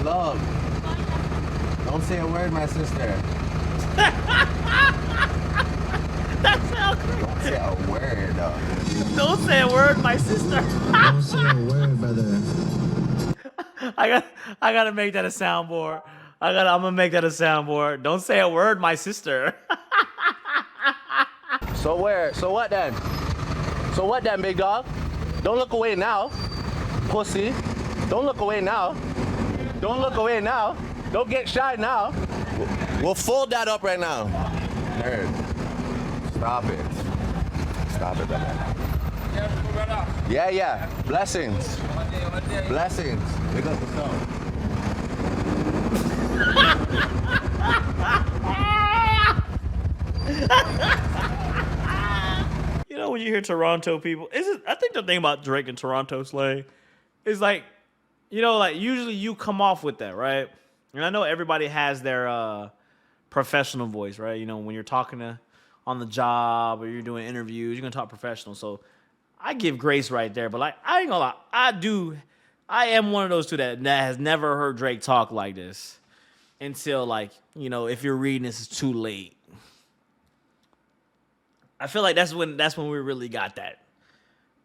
Look. Don't say a word, my sister. That sounds crazy. Don't say a word. Don't say a word, my sister. Don't say a word, brother. I gotta make that a soundboard. I'm gonna make that a soundboard. Don't say a word, my sister. So where? So what then? So what then, big dog? Don't look away now, pussy. Don't look away now. Don't look away now. Don't get shy now. We'll fold that up right now. Nerd. Stop it. Stop it, brother. Yeah. Blessings. Blessings. Big up yourself. You know when you hear Toronto people, I think the thing about Drake and Toronto Slay is like, you know, like usually you come off with that, right? And I know everybody has their professional voice, right? You know, when you're talking on the job or you're doing interviews, you're gonna talk professional. So I give grace right there, but like I ain't gonna lie, I am one of those two that has never heard Drake talk like this until, like, you know, if you're reading this, it's too late. I feel like that's when we really got that.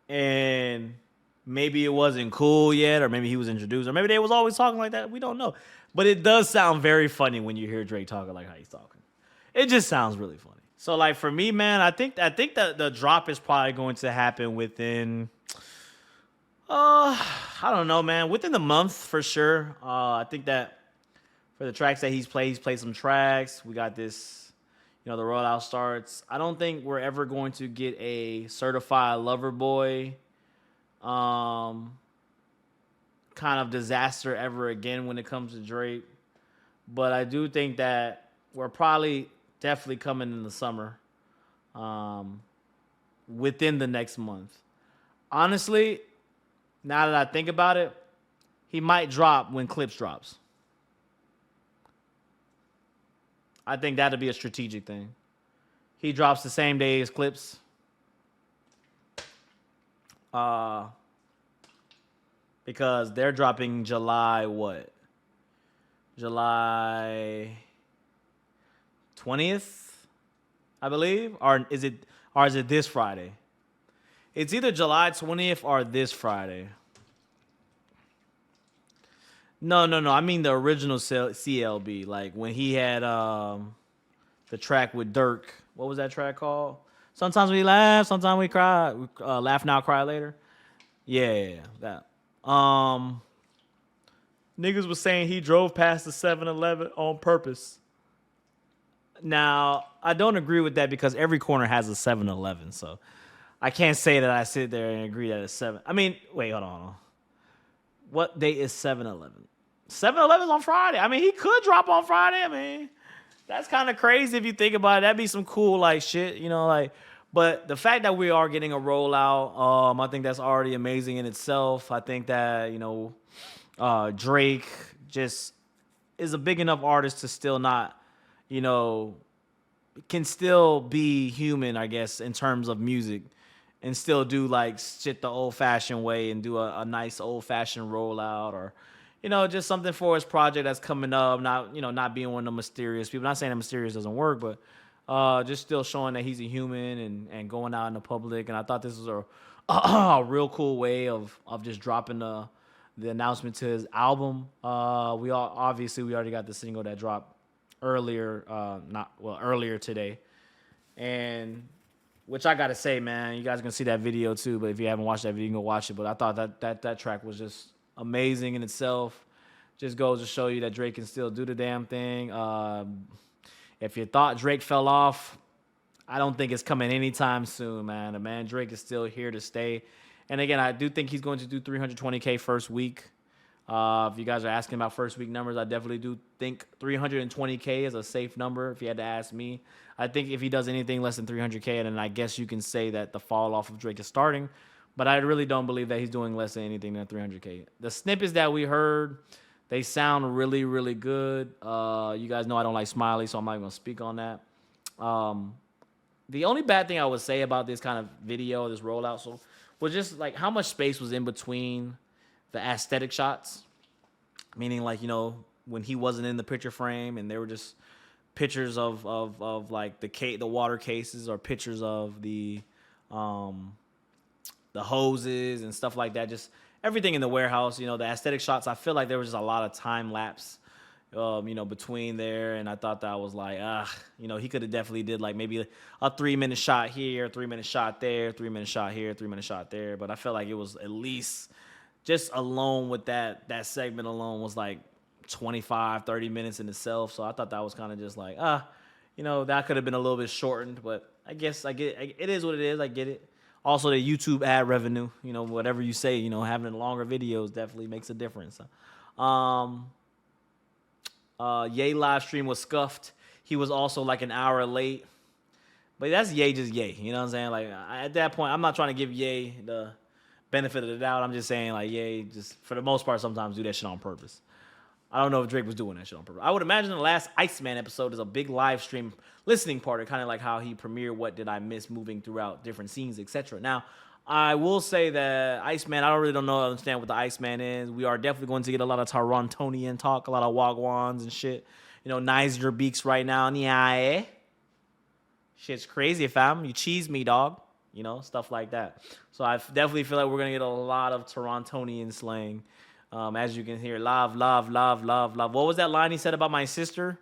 And maybe it wasn't cool yet, or maybe he was introduced, or maybe they was always talking like that. We don't know. But it does sound very funny when you hear Drake talking like how he's talking. It just sounds really funny. So like for me, man, I think that the drop is probably going to happen within I don't know, man, within the month for sure. I think that for the tracks that he's played some tracks. We got this, you know, the rollout starts. I don't think we're ever going to get a certified lover boy kind of disaster ever again when it comes to Drake. But I do think that we're probably definitely coming in the summer, within the next month. Honestly, now that I think about it, he might drop when Clips drops. I think that'll be a strategic thing. He drops the same day as Clips. Because they're dropping July what? July 20th, I believe, or is it this Friday? It's either July 20th or this Friday. No. I mean the original CLB, like when he had the track with Dirk. What was that track called? Sometimes we laugh, sometimes we cry. Laugh now, cry later. Yeah, that. Niggas was saying he drove past the 7-Eleven on purpose. Now, I don't agree with that because every corner has a 7-Eleven, so I can't say that I sit there and agree that it's 7. I mean, wait, hold on. What day is 7-Eleven? 7-Eleven's on Friday. I mean, he could drop on Friday. I mean, that's kind of crazy if you think about it. That'd be some cool, like, shit, you know, like. But the fact that we are getting a rollout, I think that's already amazing in itself. I think that, you know, Drake just is a big enough artist to still not, you know, can still be human, I guess, in terms of music, and still do like shit the old-fashioned way and do a nice old-fashioned rollout, or, you know, just something for his project that's coming up. Not being one of the mysterious people. Not saying that mysterious doesn't work, but just still showing that he's a human and going out in the public. And I thought this was a real cool way of just dropping the announcement to his album. We already got the single that dropped earlier today, and which I gotta say, man, you guys are gonna see that video too. But if you haven't watched that video, you can go watch it. But I thought that track was just amazing in itself. Just goes to show you that Drake can still do the damn thing. If you thought Drake fell off, I don't think it's coming anytime soon, man. The man Drake is still here to stay. And again, I do think he's going to do 320K first week. If you guys are asking about first week numbers, I definitely do think 320K is a safe number if you had to ask me. I think if he does anything less than 300K, then I guess you can say that the fall off of Drake is starting. But I really don't believe that he's doing less than anything than 300K. The snippets that we heard, they sound really, really good. You guys know I don't like Smiley, so I'm not going to speak on that. The only bad thing I would say about this kind of video, this rollout, was just like how much space was in between the aesthetic shots. meaning like, when he wasn't in the picture frame and they were just pictures of like the water cases or pictures of the hoses and stuff like that, just everything in the warehouse, the aesthetic shots. I feel like there was just a lot of time lapse between there, and I thought that was like, he could have definitely did like maybe a 3-minute shot here, 3-minute shot there, 3-minute shot here, 3-minute shot there. But I felt like it was at least just alone with that segment alone was like 25-30 minutes in itself. So I thought that was kind of just like, that could have been a little bit shortened, but I guess I get it. It is what it is. I get it. Also, the YouTube ad revenue, whatever you say, having longer videos definitely makes a difference. Ye live stream was scuffed. He was also like an hour late. But that's Ye just Ye. You know what I'm saying? Like, at that point, I'm not trying to give Ye the benefit of the doubt. I'm just saying, like, Ye just, for the most part, sometimes do that shit on purpose. I don't know if Drake was doing that shit on purpose. I would imagine the last ICEMAN episode is a big live stream listening party, kind of like how he premiered What Did I Miss, moving throughout different scenes, etc. Now, I will say that ICEMAN, I don't understand what the ICEMAN is. We are definitely going to get a lot of Torontonian talk, a lot of Wagwans and shit. Niger Beaks right now. Yeah. Shit's crazy, fam. You cheese me, dog. Stuff like that. So I definitely feel like we're going to get a lot of Torontonian slang. As you can hear, love. What was that line he said about my sister?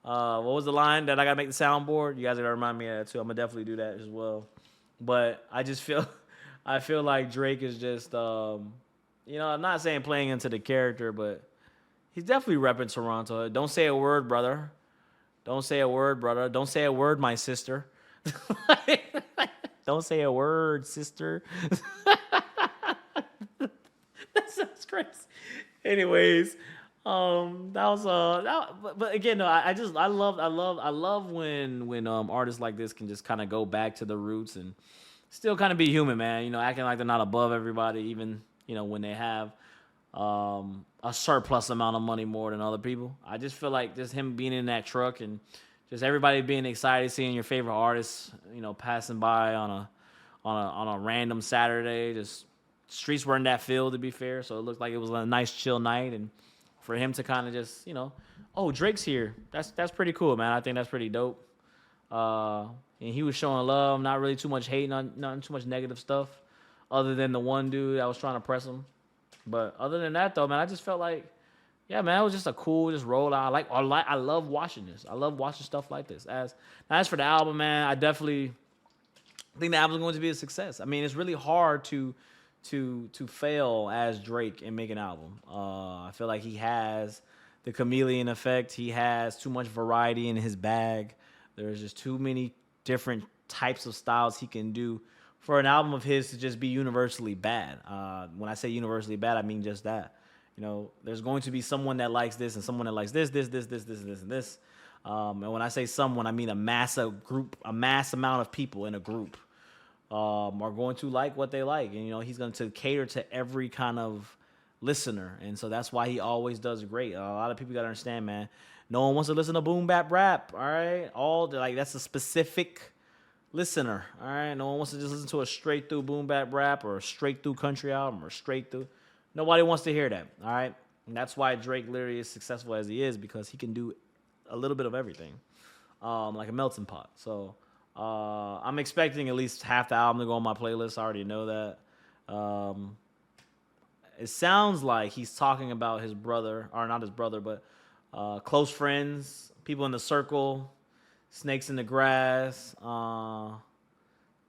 What was the line that I got to make the soundboard? You guys are going to remind me of that too. I'm going to definitely do that as well. But I feel like Drake is just, I'm not saying playing into the character, but he's definitely repping Toronto. Don't say a word, brother. Don't say a word, brother. Don't say a word, my sister. Don't say a word, sister. That sounds crazy. Anyways, that was but again, no, I love when artists like this can just kind of go back to the roots and still kind of be human, man. Acting like they're not above everybody, even when they have a surplus amount of money more than other people. I just feel like just him being in that truck and just everybody being excited, seeing your favorite artists, passing by on a random Saturday. Just streets weren't that filled, to be fair, so it looked like it was a nice chill night. And for him to kind of just, Drake's here. That's pretty cool, man. I think that's pretty dope. And he was showing love, not really too much hate, not too much negative stuff, other than the one dude that was trying to press him. But other than that, though, man, I just felt like, yeah, man, it was just a cool rollout. I love watching this. I love watching stuff like this. As for the album, man, I definitely think the album's going to be a success. I mean, it's really hard to fail as Drake and make an album. I feel like he has the chameleon effect. He has too much variety in his bag. There's just too many different types of styles he can do for an album of his to just be universally bad. When I say universally bad, I mean just that. There's going to be someone that likes this and someone that likes this, and this. And when I say someone, I mean a mass amount of people in a group are going to like what they like. And, he's going to cater to every kind of listener. And so that's why he always does great. A lot of people got to understand, man. No one wants to listen to boom bap rap, all right? That's a specific listener, all right? No one wants to just listen to a straight through boom bap rap or a straight through country album or straight through. Nobody wants to hear that, all right? And that's why Drake literally is successful as he is, because he can do a little bit of everything, like a melting pot. So I'm expecting at least half the album to go on my playlist. I already know that. It sounds like he's talking about his brother, or not his brother, but close friends, people in the circle, snakes in the grass.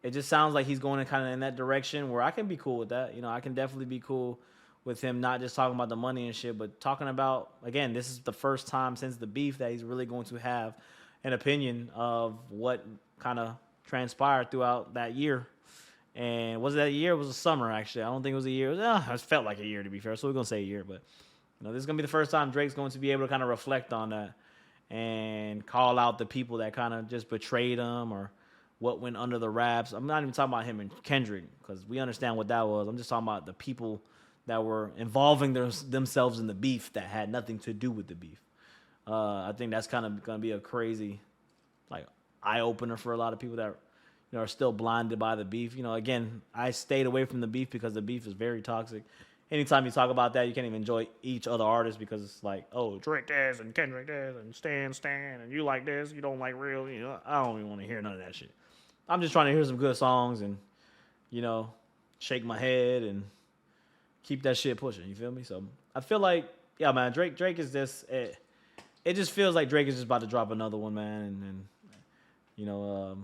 It just sounds like he's going kind of in that direction where I can be cool with that. I can definitely be cool with him not just talking about the money and shit, but talking about, again, this is the first time since the beef that he's really going to have an opinion of what kind of transpired throughout that year. And was it that year? It was a summer, actually. I don't think it was a year. It felt like a year, to be fair, so we're going to say a year. But this is going to be the first time Drake's going to be able to kind of reflect on that and call out the people that kind of just betrayed him or what went under the wraps. I'm not even talking about him and Kendrick, because we understand what that was. I'm just talking about the people that were involving themselves in the beef that had nothing to do with the beef. I think that's kind of going to be a crazy, eye-opener for a lot of people that are still blinded by the beef. Again, I stayed away from the beef because the beef is very toxic anytime you talk about that, you can't even enjoy each other artist because it's like, oh, Drake this and Kendrick this and Stan, and you like this, you don't like real. You know, I don't even want to hear none of that shit. I'm just trying to hear some good songs and, you know, shake my head and keep that shit pushing. You feel me? So I feel like, yeah, man, Drake is just, it just feels like Drake is just about to drop another one, man, and you know,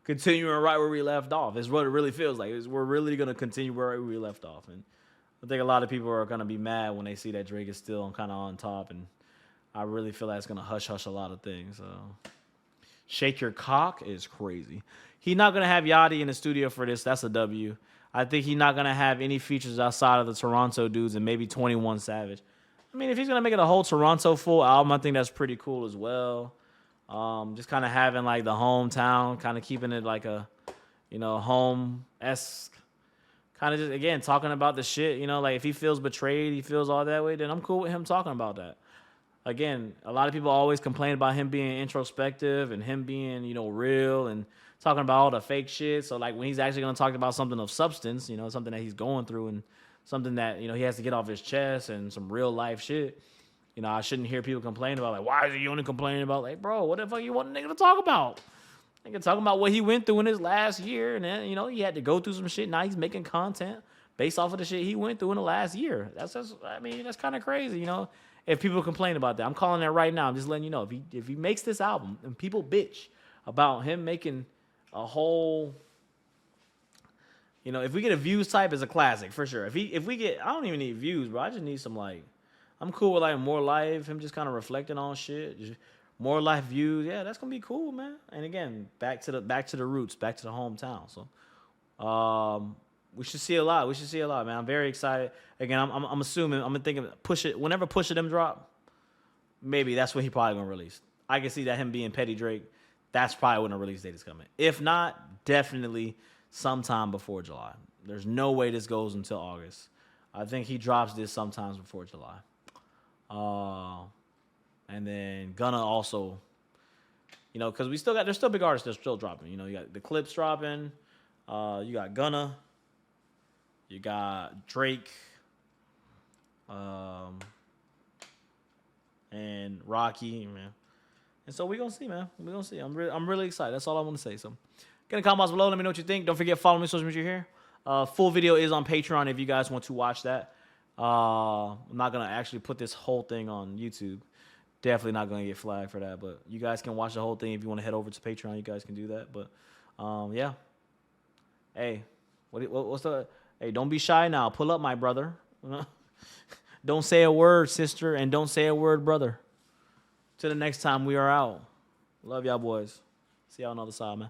continuing right where we left off. Is what it really feels like. We're really gonna continue where we left off, and I think a lot of people are gonna be mad when they see that Drake is still kind of on top, and I really feel like it's gonna hush a lot of things. So, shake your cock is crazy. He's not gonna have Yachty in the studio for this. That's a W. I think he's not gonna have any features outside of the Toronto dudes and maybe 21 Savage. I mean, if he's gonna make it a whole Toronto full album, I think that's pretty cool as well. Just kind of having like the hometown, kind of keeping it like a, you know, home-esque, kind of just, again, talking about the shit, you know, like if he feels betrayed, he feels all that way, then I'm cool with him talking about that. Again, a lot of people always complain about him being introspective and him being, you know, real and talking about all the fake shit. So like when he's actually going to talk about something of substance, you know, something that he's going through and something that, you know, he has to get off his chest and some real life shit. You know, I shouldn't hear people complain about, like, why is he only complaining about, like, bro, what the fuck you want a nigga to talk about? Nigga talking about what he went through in his last year, and then, you know, he had to go through some shit. Now he's making content based off of the shit he went through in the last year. That's just, I mean, that's kind of crazy, you know, if people complain about that. I'm calling that right now. I'm just letting you know. If he makes this album and people bitch about him making a whole, you know, if we get a views type, it's a classic, for sure. If we get, I don't even need views, bro. I just need some, like, I'm cool with like more life, him just kind of reflecting on shit, just more life views. Yeah, that's gonna be cool, man. And again, back to the roots, back to the hometown. So, we should see a lot. We should see a lot, man. I'm very excited. Again, I'm assuming, I'm thinking push it whenever Push It them drop. Maybe that's when he probably gonna release. I can see that him being Petty Drake. That's probably when the release date is coming. If not, definitely sometime before July. There's no way this goes until August. I think he drops this sometimes before July. And then Gunna also, you know, because there's still big artists that's still dropping. You know, you got the Clips dropping, you got Gunna, you got Drake, and Rocky, man. And so we're gonna see, man. We're gonna see. I'm really excited. That's all I want to say. So, get in the comments below. Let me know what you think. Don't forget follow me on social media here. Full video is on Patreon if you guys want to watch that. I'm not going to actually put this whole thing on YouTube. Definitely not going to get flagged for that. But you guys can watch the whole thing. If you want to head over to Patreon, you guys can do that. But, yeah. Hey, what's the... Hey, don't be shy now. Pull up, my brother. Don't say a word, sister, and don't say a word, brother. Till the next time we are out. Love y'all boys. See y'all on the other side, man.